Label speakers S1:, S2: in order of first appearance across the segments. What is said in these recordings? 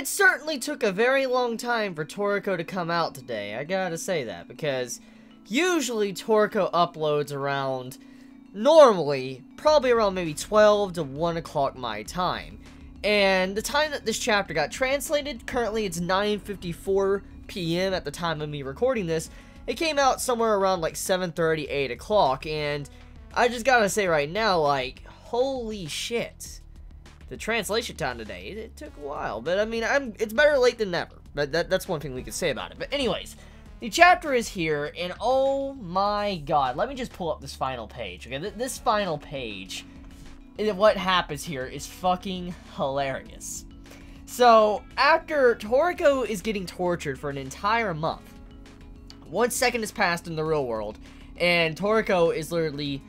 S1: it certainly took a very long time for Toriko to come out today, I gotta say that, because usually Toriko uploads around, normally, probably around maybe 12 to 1 o'clock my time. And the time that this chapter got translated, currently it's 9:54 p.m. at the time of me recording this. It came out somewhere around like 7:30, 8 o'clock, and I just gotta say right now, like, holy shit. The translation time today, it took a while, but I mean, it's better late than never. But that's one thing we could say about it. But anyways, the chapter is here, and oh my god, let me just pull up this final page, okay? This final page, what happens here is fucking hilarious. So, after Toriko is getting tortured for an entire month, 1 second has passed in the real world, and Toriko is literally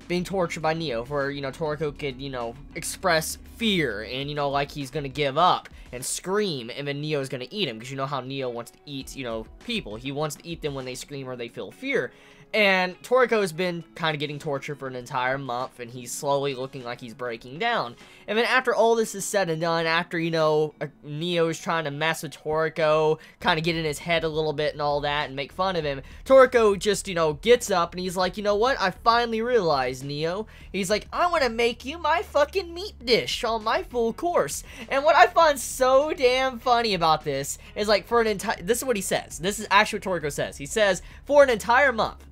S1: being tortured by Neo, for, you know, Toriko could, you know, express fear, and, you know, like he's gonna give up and scream, and then Neo's gonna eat him, because you know how Neo wants to eat, you know, people. He wants to eat them when they scream or they feel fear. And Toriko has been kind of getting tortured for an entire month, and he's slowly looking like he's breaking down. And then after all this is said and done, after, you know, Neo is trying to mess with Toriko, kind of get in his head a little bit and all that, and make fun of him, Toriko just, you know, gets up, and he's like, you know what, I finally realized, Neo. He's like, I want to make you my fucking meat dish on my full course. And what I find so damn funny about this is, like, for an entire, this is what he says. This is actually what Toriko says. He says, for an entire month.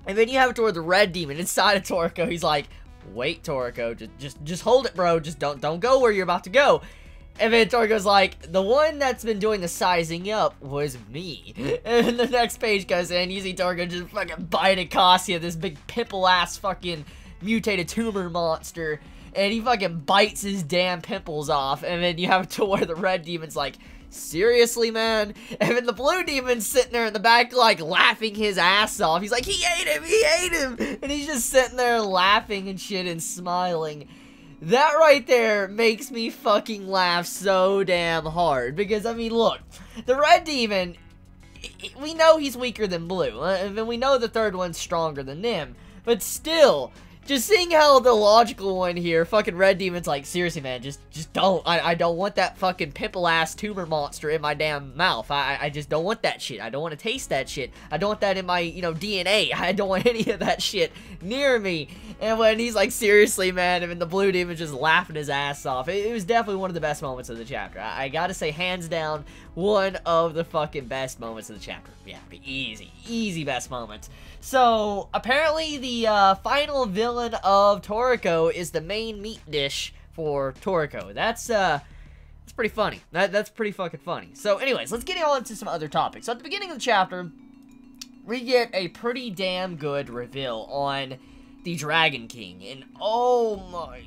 S1: And then you have it toward the red demon inside of Toriko. He's like, wait, Toriko, just hold it, bro. Just don't go where you're about to go. And then Toriko's like, the one that's been doing the sizing up was me. And then the next page goes in, you see Toriko just fucking bite Acacia, this big pimple-ass fucking mutated tumor monster. And he fucking bites his damn pimples off. And then you have it to where the red demon's like, seriously, man? And then the blue demon's sitting there in the back, like, laughing his ass off. He's like, he ate him! And he's just sitting there laughing and shit and smiling. That right there makes me fucking laugh so damn hard. Because, I mean, look, the red demon, we know he's weaker than blue. And we know the third one's stronger than them. But still, just seeing how the logical one here, fucking red demon's like, seriously, man, just don't. I don't want that fucking pimple-ass tumor monster in my damn mouth. I just don't want that shit. I don't want to taste that shit. I don't want that in my, you know, DNA. I don't want any of that shit near me. And when he's like, seriously, man, and then the blue demon's just laughing his ass off. It was definitely one of the best moments of the chapter. I gotta say, hands down, one of the fucking best moments of the chapter. Yeah, easy best moments. So, apparently the final villain of Toriko is the main meat dish for Toriko. That's pretty funny. That's pretty fucking funny. So, anyways, let's get on into some other topics. So, at the beginning of the chapter, we get a pretty damn good reveal on the Dragon King. And, oh my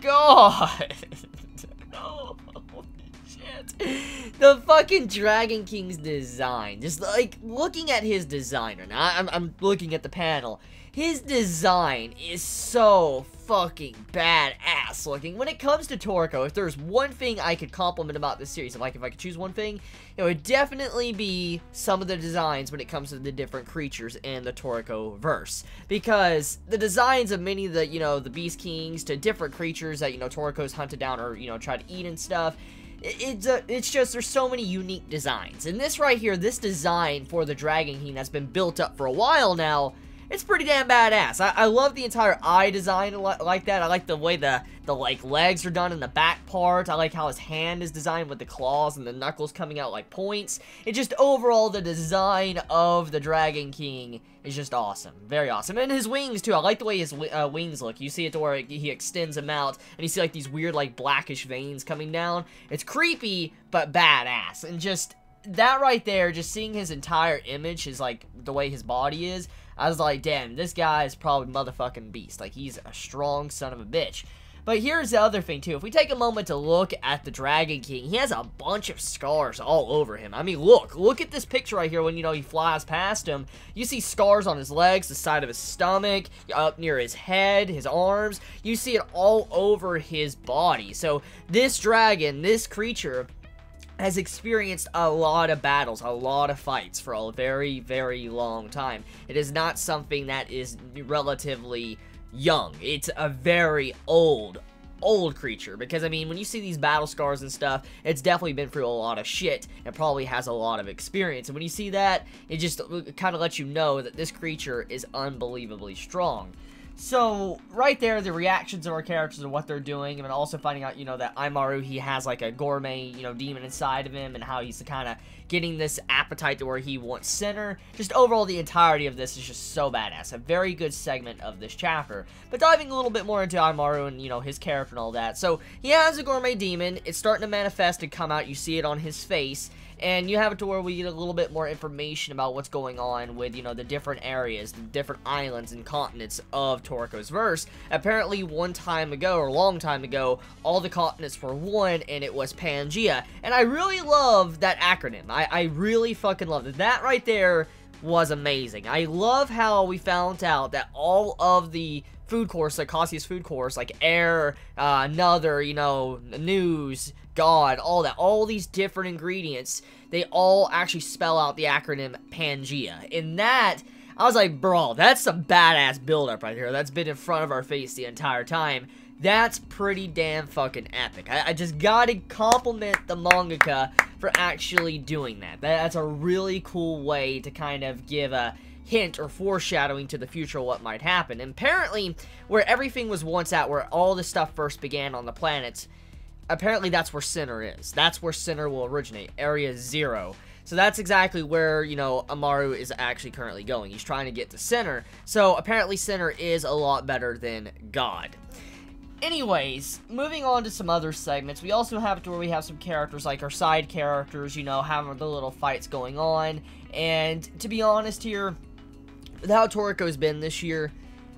S1: god. Oh, shit. The fucking Dragon King's design. Just, like, looking at his design right now. I'm looking at the panel. His design is so fucking badass looking. When it comes to Toriko, if there's one thing I could compliment about this series, if I could choose one thing, it would definitely be some of the designs when it comes to the different creatures in the Toriko verse. Because the designs of many of the, you know, the Beast Kings to different creatures that, you know, Toriko's hunted down or, you know, tried to eat and stuff, it's just, there's so many unique designs. And this right here, this design for the Dragon King that's been built up for a while now, it's pretty damn badass. I love the entire eye design like that. I like the way the like legs are done in the back part. I like how his hand is designed with the claws and the knuckles coming out like points. It just overall, the design of the Dragon King is just awesome. Very awesome. And his wings too. I like the way his wings look. You see it to where he extends them out and you see like these weird like blackish veins coming down. It's creepy but badass. And just that right there, just seeing his entire image, is like the way his body is, I was like, damn, this guy is probably motherfucking beast. Like, he's a strong son of a bitch. But here's the other thing, too. If we take a moment to look at the Dragon King, he has a bunch of scars all over him. I mean, look at this picture right here when, you know, he flies past him. You see scars on his legs, the side of his stomach, up near his head, his arms. You see it all over his body. So, this dragon, this creature, has experienced a lot of battles, a lot of fights for a very, very long time. It is not something that is relatively young. It's a very old old creature, because, I mean, when you see these battle scars and stuff, it's definitely been through a lot of shit, and probably has a lot of experience, and when you see that, it just kind of lets you know that this creature is unbelievably strong. So, right there, the reactions of our characters and what they're doing, and also finding out, you know, that Immaru, he has, like, a gourmet, you know, demon inside of him, and how he's kind of getting this appetite to where he wants Sinner. Just overall, the entirety of this is just so badass. A very good segment of this chapter. But diving a little bit more into Immaru and, you know, his character and all that. So, he has a gourmet demon. It's starting to manifest and come out. You see it on his face. And you have it to where we get a little bit more information about what's going on with, you know, the different areas, the different islands and continents of Toriko's verse. Apparently, one time ago, or a long time ago, all the continents were one, and it was Pangea. And I really love that acronym. I really fucking love it. That right there was amazing. I love how we found out that all of the food course, like Cassius food course, like air, another, you know, news, God, all that, all these different ingredients, they all actually spell out the acronym Pangea. In that, I was like, bro, that's some badass build-up right here. That's been in front of our face the entire time. That's pretty damn fucking epic. I just gotta compliment the mangaka for actually doing that. That's a really cool way to kind of give a hint or foreshadowing to the future of what might happen. And apparently, where everything was once at, where all this stuff first began on the planets, apparently that's where Sinner is. That's where Sinner will originate, Area 0. So that's exactly where, you know, Immaru is actually currently going. He's trying to get to Sinner. So apparently Sinner is a lot better than God. Anyways, moving on to some other segments, we also have it to where we have some characters, like our side characters, you know, having the little fights going on. And to be honest here, with how Toriko's been this year,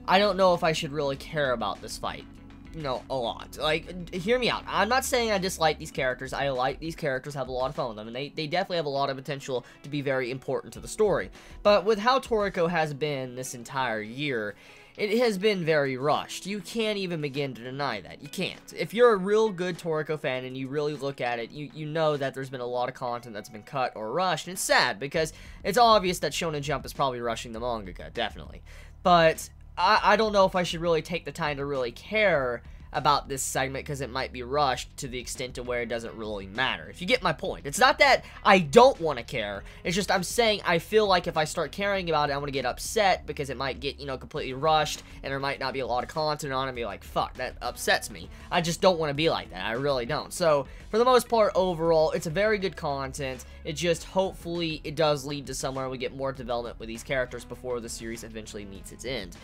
S1: I don't know if I should really care about this fight, you know, a lot. Like, hear me out. I'm not saying I dislike these characters. I like these characters, have a lot of fun with them, and they definitely have a lot of potential to be very important to the story. But with how Toriko has been this entire year, it has been very rushed. You can't even begin to deny that. You can't. If you're a real good Toriko fan and you really look at it, you know that there's been a lot of content that's been cut or rushed. And it's sad because it's obvious that Shonen Jump is probably rushing the mangaka, definitely. But I don't know if I should really take the time to really care about this segment because it might be rushed to the extent to where it doesn't really matter. If you get my point. It's not that I don't want to care. It's just I'm saying I feel like if I start caring about it, I'm going to get upset because it might get, you know, completely rushed and there might not be a lot of content on it and be like, fuck, that upsets me. I just don't want to be like that. I really don't. So, for the most part, overall, it's a very good content. It just, hopefully, it does lead to somewhere we get more development with these characters before the series eventually meets its end.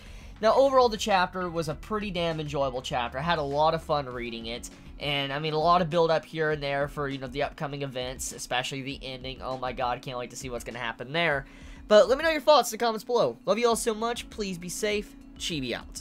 S1: Now, overall, the chapter was a pretty damn enjoyable chapter. I had a lot of fun reading it, and, I mean, a lot of build-up here and there for, you know, the upcoming events, especially the ending. Oh my god, can't wait to see what's going to happen there. But let me know your thoughts in the comments below. Love you all so much. Please be safe. Chibi out.